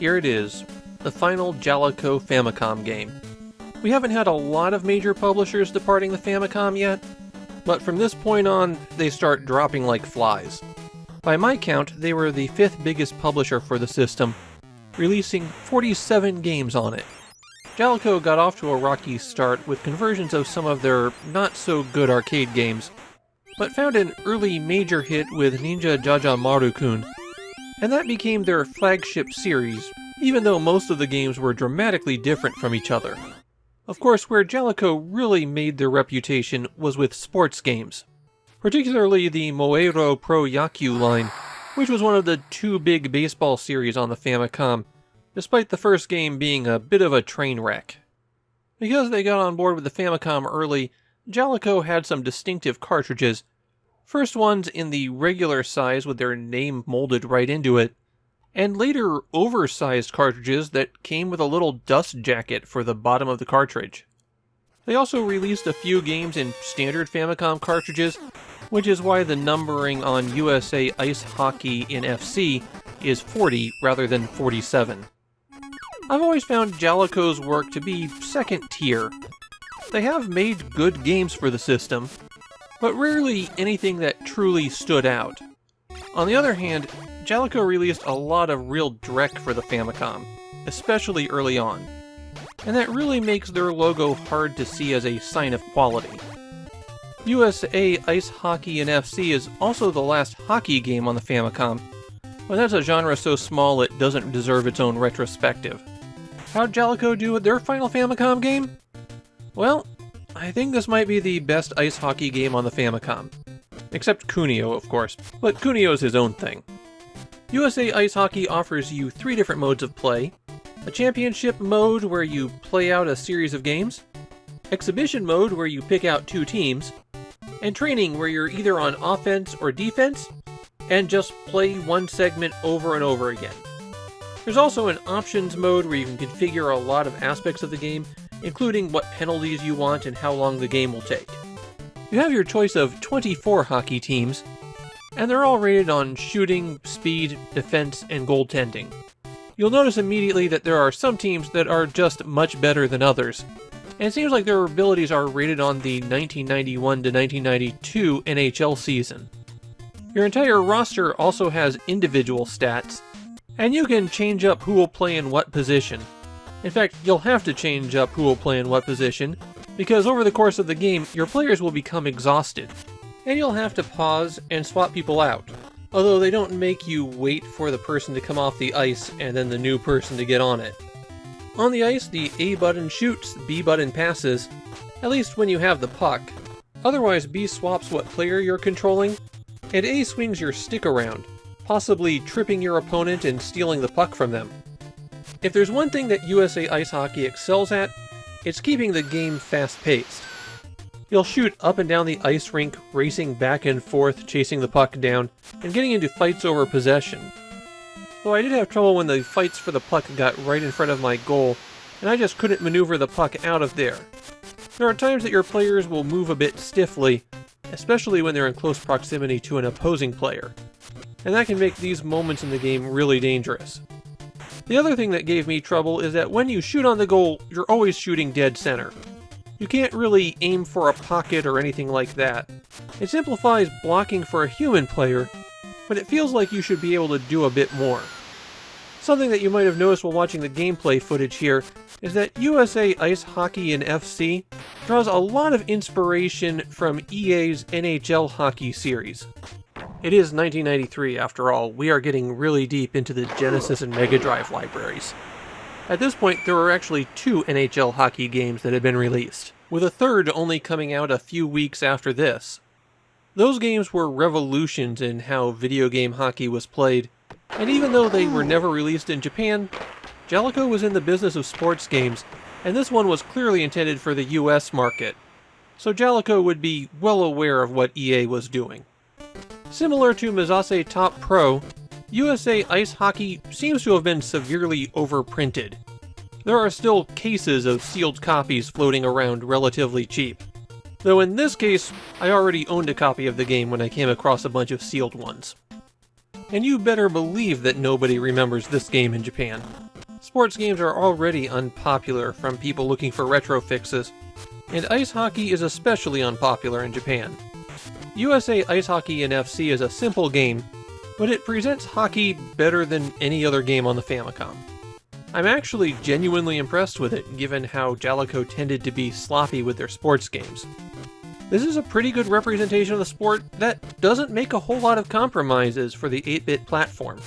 here it is, the final Jaleco Famicom game. We haven't had a lot of major publishers departing the Famicom yet, but from this point on, they start dropping like flies. By my count, they were the 5th biggest publisher for the system, releasing 47 games on it. Jaleco got off to a rocky start with conversions of some of their not-so-good arcade games, but found an early major hit with Ninja Jajamaru-kun, and that became their flagship series, even though most of the games were dramatically different from each other. Of course, where Jaleco really made their reputation was with sports games, particularly the Moeiro Pro Yaku line, which was one of the 2 big baseball series on the Famicom, despite the first game being a bit of a train wreck. Because they got on board with the Famicom early, Jaleco had some distinctive cartridges, first ones in the regular size with their name molded right into it, and later oversized cartridges that came with a little dust jacket for the bottom of the cartridge. They also released a few games in standard Famicom cartridges, which is why the numbering on USA Ice Hockey in FC is 40 rather than 47. I've always found Jaleco's work to be second tier. They have made good games for the system, but rarely anything that truly stood out. On the other hand, Jaleco released a lot of real dreck for the Famicom, especially early on, and that really makes their logo hard to see as a sign of quality. USA Ice Hockey in FC is also the last hockey game on the Famicom, but that's a genre so small it doesn't deserve its own retrospective. How'd Jaleco do with their final Famicom game? Well, I think this might be the best ice hockey game on the Famicom. Except Kunio, of course, but Kunio is his own thing. USA Ice Hockey offers you 3 different modes of play: a championship mode where you play out a series of games, exhibition mode where you pick out 2 teams, and training where you're either on offense or defense, and just play one segment over and over again. There's also an options mode where you can configure a lot of aspects of the game, including what penalties you want and how long the game will take. You have your choice of 24 hockey teams, and they're all rated on shooting, speed, defense, and goaltending. You'll notice immediately that there are some teams that are just much better than others, and it seems like their abilities are rated on the 1991 to 1992 NHL season. Your entire roster also has individual stats, and you can change up who will play in what position. In fact, you'll have to change up who will play in what position, because over the course of the game, your players will become exhausted, and you'll have to pause and swap people out, although they don't make you wait for the person to come off the ice and then the new person to get on it. On the ice, the A button shoots, B button passes, at least when you have the puck. Otherwise, B swaps what player you're controlling, and A swings your stick around, possibly tripping your opponent and stealing the puck from them. If there's one thing that USA Ice Hockey excels at, it's keeping the game fast-paced. You'll shoot up and down the ice rink, racing back and forth, chasing the puck down, and getting into fights over possession. Though I did have trouble when the fights for the puck got right in front of my goal, and I just couldn't maneuver the puck out of there. There are times that your players will move a bit stiffly, especially when they're in close proximity to an opposing player, and that can make these moments in the game really dangerous. The other thing that gave me trouble is that when you shoot on the goal, you're always shooting dead center. You can't really aim for a pocket or anything like that. It simplifies blocking for a human player, but it feels like you should be able to do a bit more. Something that you might have noticed while watching the gameplay footage here is that USA Ice Hockey in FC draws a lot of inspiration from EA's NHL hockey series. It is 1993 after all, we are getting really deep into the Genesis and Mega Drive libraries. At this point, there were actually 2 NHL hockey games that had been released, with a third only coming out a few weeks after this. Those games were revolutions in how video game hockey was played, and even though they were never released in Japan, Jaleco was in the business of sports games, and this one was clearly intended for the US market, so Jaleco would be well aware of what EA was doing. Similar to Mizase Top Pro, USA Ice Hockey seems to have been severely overprinted. There are still cases of sealed copies floating around relatively cheap. Though in this case, I already owned a copy of the game when I came across a bunch of sealed ones. And you better believe that nobody remembers this game in Japan. Sports games are already unpopular from people looking for retro fixes, and ice hockey is especially unpopular in Japan. USA Ice Hockey NFC is a simple game, but it presents hockey better than any other game on the Famicom. I'm actually genuinely impressed with it, given how Jaleco tended to be sloppy with their sports games. This is a pretty good representation of the sport that doesn't make a whole lot of compromises for the 8-bit platform.